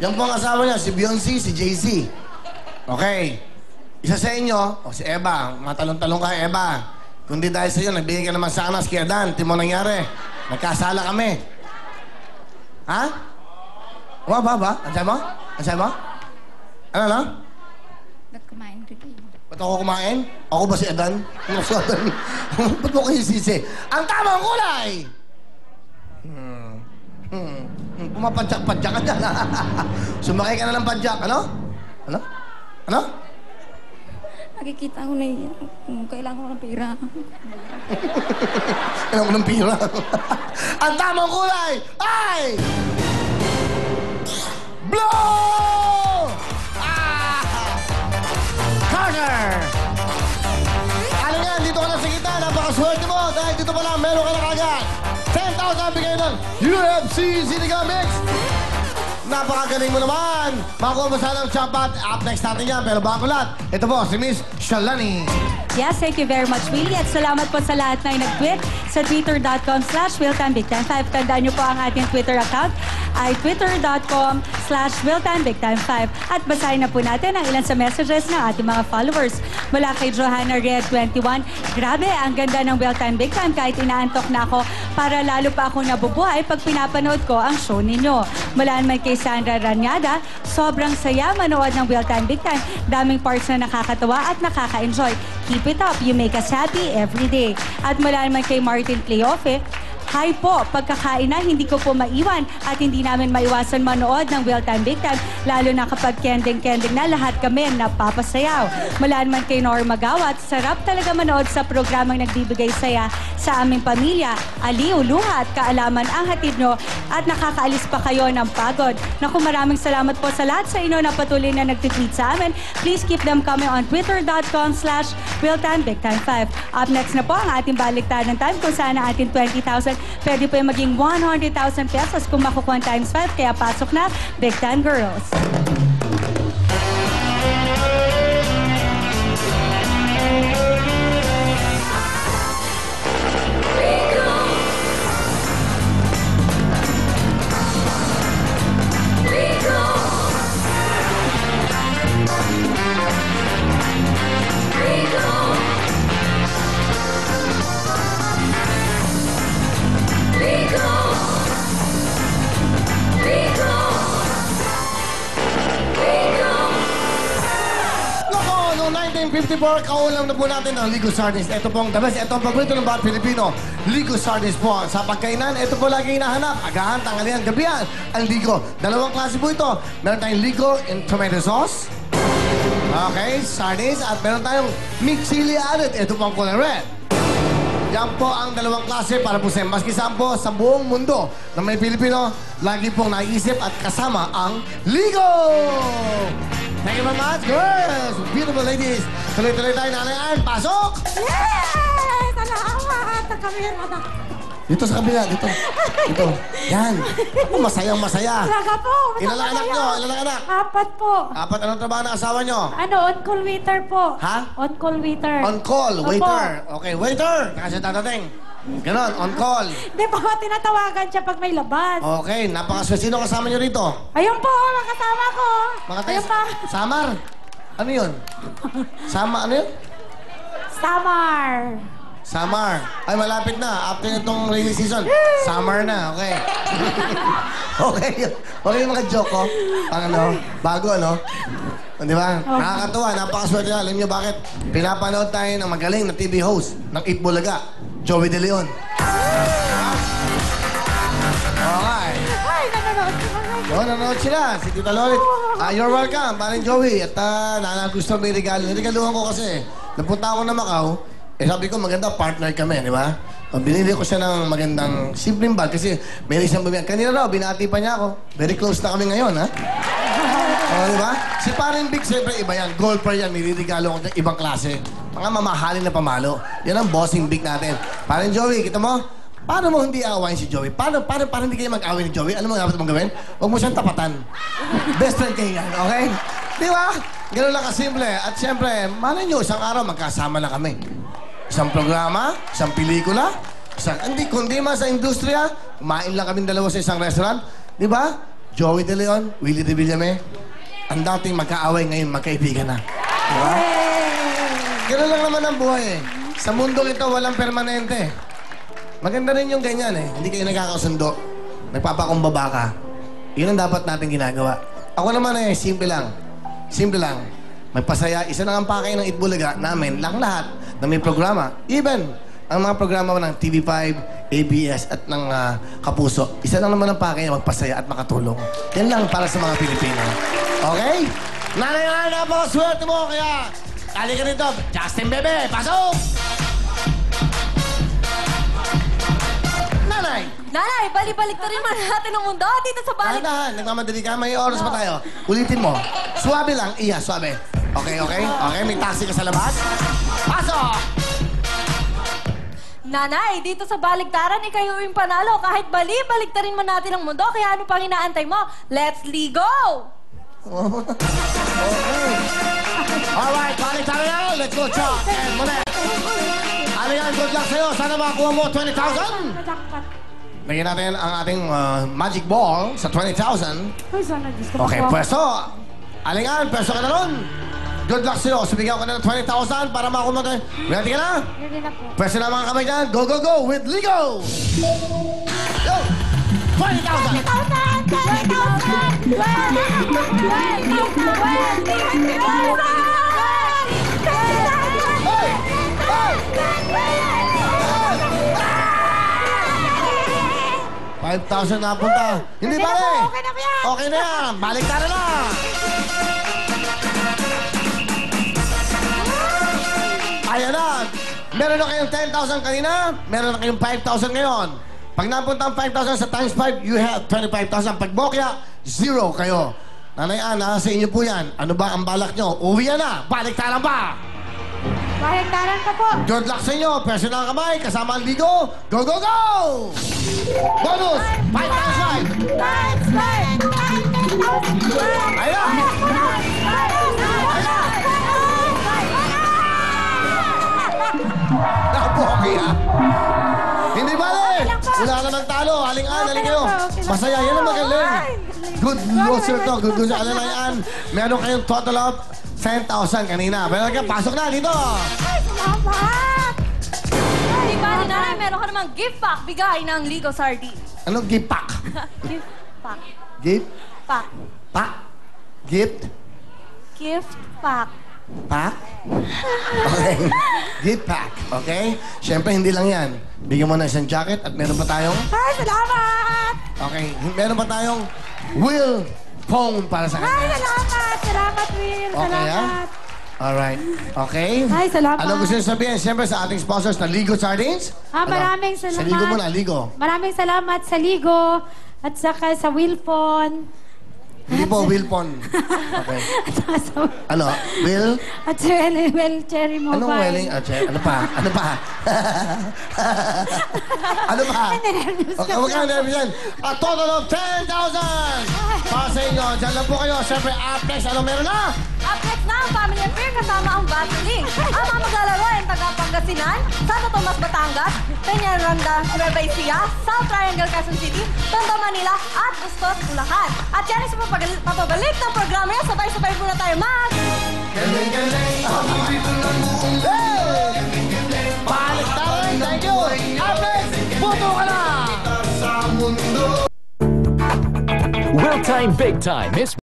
Yan po ang asawa niya, si Beyonce, si Jay-Z. Okay. Isa sa inyo, si Eva. Matalong-talong ka, Eva. Kundi dahil sa iyo, nagbigay ka naman sa anas kay Adan. Di mo nangyari. Nagkasala kami. Ha? Ba? Andiyan mo? Ano na? Nagkumain rin kayo. Ba't ako kumain? Ako ba si Adan? Ano si Adan? Ba't mo kayo sisi? Ang tamang kulay! Pumapadyak-padyak ka dyan. Sumakay ka na ng padyak. Ano? Nakikita ko na yan. Kailangan ko ng pera. Kailangan ko ng pira. Ang tamang kulay ay... Blue! Carter! Ano yan? Dito ka na sa gitna. Napakaswerte mo. Dahil dito pa lang, meron ka na kagad. 10,000 bigay ng UFC Sinigang Mix. Napakagaling mo naman. Makuha mo sana ang jackpot. Up next natin yan. Pero bago lahat, ito po si Miss Shalani. Yes, thank you very much, Willie. At salamat po sa lahat na nag-tweet sa twitter.com/WilTimeBigTime5. Tandaan niyo po ang ating Twitter account ay twitter.com/WilTimeBigTime5. At basahin na po natin ang ilan sa messages ng ating mga followers. Mula kay Johanna Red 21, grabe, ang ganda ng Wiltime Big Time kahit inaantok na ako para lalo pa ako nabubuhay pag pinapanood ko ang show ninyo. Mula naman kay Sandra Ranyada, sobrang saya manood ng Wiltime Big Time. Daming parts na nakakatawa at nakaka-enjoy. Keep it up, you make us happy every day. At mula naman kay Martin Cleofe, hi po, pagkakain na hindi ko po maiwan at hindi namin maiwasan manood ng Wiltime Big Time, lalo na kapag kending-kending na lahat kami napapasayaw. Mula naman kay Norma Gawat, sarap talaga manood sa programang nagbibigay saya sa aming pamilya. Aliw, luha at kaalaman ang hatid nyo at nakakaalis pa kayo ng pagod. Naku, maraming salamat po sa lahat sa inyo na patuloy na nagtitweet sa amin. Please keep them coming on twitter.com/RealTimeBigTime5. Up next na po ang ating baliktaran time kung saan ang ating 20,000 pwede po yung maging 100,000 pesos kung makukuha times 5. Kaya pasok na, Big Time Girls. Noong 1954, kaulam na po natin ang Ligo Sardines. Ito pong the best. Ito ang paborito ng bawat Pilipino. Ligo Sardines po. Sa pagkainan, ito po lagi hinahanap. Agahan, tanghalian, gabihan. Ang Ligo. Dalawang klase po ito. Meron tayong Ligo in tomato sauce. Okay, sardines. At meron tayong mixed chili added. Ito po ang kulay red. Yan po ang dalawang klase para po sa maski saan po sa buong mundo na may Pilipino, lagi pong naisip at kasama ang Ligo! Thank you very much, girls! Beautiful ladies! Tuloy-tuloy tayo, Nanay Ann. Pasok! Yes! Salamat! Kamera na. Dito sa kabila, dito. Dito. Yan. Ako, masayang-masaya. Talaga po. Ilan ang anak nyo? Ilan ang anak? 4 po. 4. Anong trabaho ng asawa nyo? On-call waiter po. Ha? On-call waiter. On call, Opo. waiter. Okay, waiter. Kasi dadating. Ganon, on call. Hindi po, tinatawagan siya pag may labas. Okay, napakaswerte. Sino kasama nyo rito? Ayun po, mga kasama ko. Mga Ayun pa. Samar. Ano yun? Ano yun? Samar. Summer. Ay, malapit na. After itong rainy season, summer na. Okay. Okay. Okay yung mga joke ko. Pang ano, bago ano. Di ba? Nakakatuwa. Napakaswerte na. Alam niyo bakit? Pinapanood tayo ng magaling na TV host ng Eat Bulaga, Joey De Leon. Okay. Ay, nanonood sila. Oo, nanonood sila. Si Tita Lolit. You're welcome, paring Joey. At gusto may regalo. Regaluhan ko kasi. Napunta ako na Macau. Sabi ko, maganda, partner kami, di ba? Binili ko siya ng magandang simpleng bag kasi may isang babihan. Kanina raw, binati pa niya ako. Very close na kami ngayon, ha? Di ba? Si paring Big, siyempre, iba yan. Golfer yan, may regalo ko dyan, ibang klase. Mga mamahalin na pamalo. Yan ang bossing Big natin. Paring Joey, kita mo? Paano mo hindi aawain si Joey? Paano hindi kayo mag-away ni Joey? Ano mo dapat mong gawin? Huwag mo siyang tapatan. Best friend kayo yan, okay? Di ba? Ganun lang kasimple. At siyempre, malay nyo, isang araw magkasama na kami. Isang programa, isang pelikula, kundi man sa industriya, kumain lang kaming dalawa sa isang restaurant. Di ba? Joey De Leon, Willie De Villame, ang dating magkaaway ngayon magkaibigan na. Diba? Ganun lang naman ang buhay eh. Sa mundong ito, walang permanente. Maganda rin yung ganyan eh. Hindi kayo nagkakasundo. Nagpapakumbaba ka. Yun ang dapat natin ginagawa. Ako naman eh, simple lang. Simple lang. Magpasaya. Isa lang ang pakay ng Itbulaga namin lang lahat na may programa. Even ang mga programa ng TV5, ABS at ng Kapuso. Isa lang naman ang pakay magpasaya at makatulong. Yan lang para sa mga Pilipino. Okay? Nanay nga, napakaswerte mo. Kaya, tali ka rito. Justin Bebe, pasok! Nanay! Nanay, balik-balik na rin man natin ang mundo dito sa balik. Dahan, nagmamadali ka. May oras pa tayo. Ulitin mo. Suwabe lang. Iya, suwabe. Okay, okay? Okay, may taxi ka sa labas. Pasok! Nanay, dito sa baliktaran, kayo yung panalo. Kahit balik na rin man natin ang mundo, kaya ano pang inaantay mo? Let's ligo! Okay. Alright, balik tayo na. Let's go, Chuck and Monet. Ano yan? Good luck sa'yo. Sana makakuha mo 20,000. Lagyan natin ang ating magic ball sa 20,000. Okay, pwesto. Alingan, pwesto ka na ron. Good luck sa'yo. So, bigyan ko na ng 20,000 para makakuha mo tayo. Ready ka na? Ready na po. Pwesto na mga kamay dyan. Go, go, go with Ligo! Go! 20,000! Hey! Hey! 5,000 na punta. Hindi ba eh? Okay na po yan. Okay na yan. Balik ka na na. Ayan na. Meron na kayong 10,000 kanina. Meron na kayong 5,000 ngayon. Pag napunta ang 5,000 sa times 5, you have 25,000. Pag bokya, 0 kayo. Nanay Ana, sa inyo po yan. Ano ba ang balak nyo? Uwi na. Balik ka lang ba? Baliktaran ka po. Good luck sa inyo. Personal kamay, kasama ang ligo. Go, go, go! Bonus! 5,000! Ayan! Napoki ha! Hindi bale! Wala namang talo. Aling-an, aling kayo. Masaya, yan ang magaling. Good loser to. Good loser. Alam na yan. Meron kayong total of 10,000 kanina. Pero pasok na dito. Di ba, Nanay, meron ka namang gift pack bigay ng Ligo Sardines. Anong gift pack? Gift pack. Gift? Pack. Pack? Gift? Gift pack. Pack? Okay. Gift pack. Okay? Siyempre, hindi lang yan. Bigyan mo na isang jacket at meron pa tayong... Ay, salamat! Okay. Meron pa tayong wheel phone para sa Ay, kanya. salamat! Salamat, Will! Okay, Salamat! Alright. Okay? Ay, salamat. Ano gusto niyo sabihin? Siyempre sa ating sponsors na Ligo Sardines. Maraming Sa salamat. Ligo muna, Ligo. Maraming salamat sa Ligo at saka sa Wilfon. Hindi po, Wilpon. Okay. At saka sa... Ano? Will? At sa Well Cherry Mobile. Anong welling? Ano pa? Ano pa? Ano pa? Okay, huwag kang nervous yan. A total of 10,000! Para sa inyo. Diyan lang po kayo. Siyempre, up next. Ano meron na? Up next na ang Family Affair kasama ang Vaseline. Ang mga maglalaro ay taga Pangasinan, Santo Tomas, Batangas, Peñaranda, Nueva Ecija, South Triangle, Quezon City, Tondo, Manila, at Bustos, Bulacan. At yan ay sa papabalik ng programa yan. Sabay-sabay muna tayo mag... Hey! Balik tayo. Thank you. Up next. Puto ka na! Well Time Big Time is